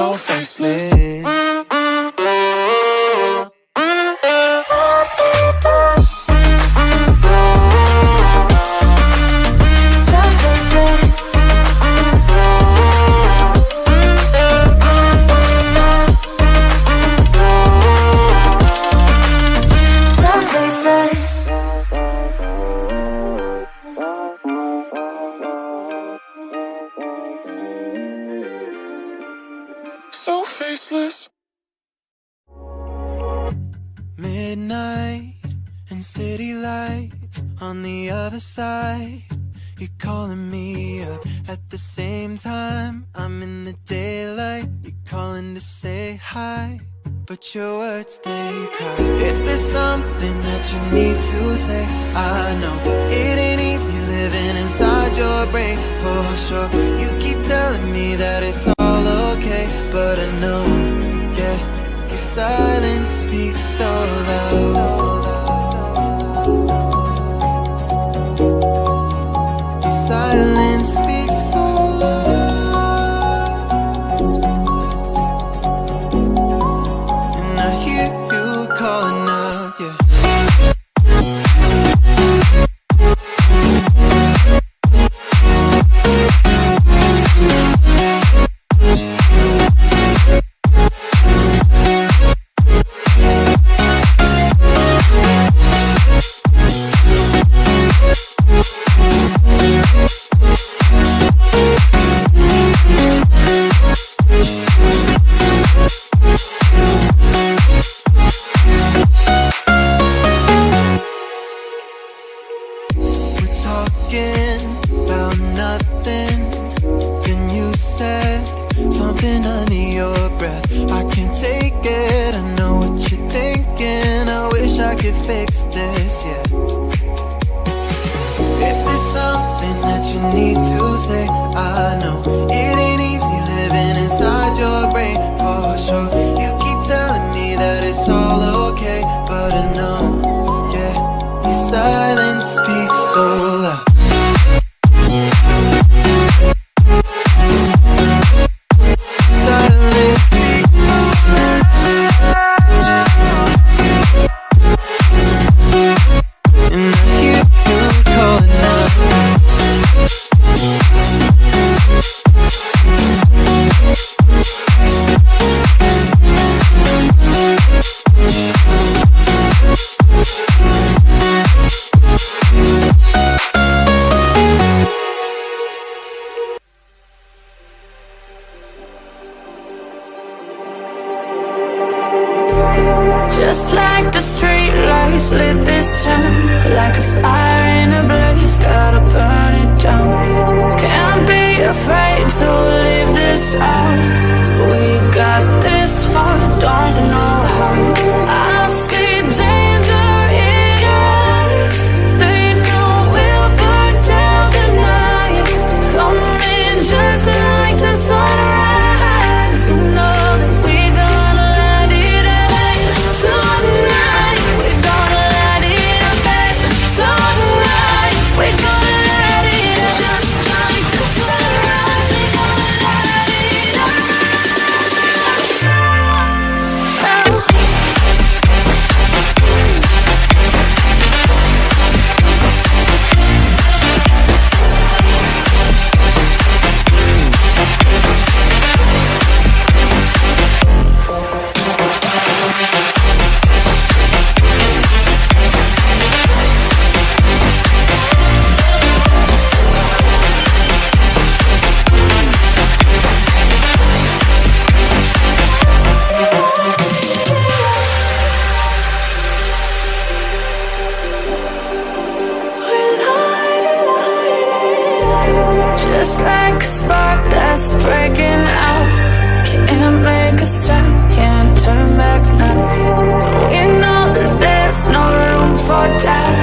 so faceless. So faceless. Midnight and city lights on the other side. You're calling me up at the same time. I'm in the daylight. You're calling to say hi, but your words, they cry. If there's something that you need to say, I know it ain't easy living inside your brain, for sure. You keep telling me that it's all okay, but I know, yeah, your silence speaks so loud. Your silence speaks so loud, and I hear you calling out, yeah. About nothing, then you said something under your breath. I can't take it, I know what you're thinking. I wish I could fix this, yeah. If there's something that you need to say, I know it ain't easy living inside your brain, for sure. You keep telling me that it's all okay, but I know, yeah, your silence speaks so loud. Just like the street lights lit this town, like a fire in a blaze, gotta burn it down. Can't be afraid to leave this out. We got this far, don't know how. I see danger in eyes, they know we'll burn down the night. Coming just like the sunrise, you know that we're gonna light it up. Tonight, we're gonna light it up. Tonight, we're gonna light it up. Just like the sunrise, we're gonna light it up. Just like a spark that's breaking out, can't make a stop, can't turn back now. We know that there's no room for doubt.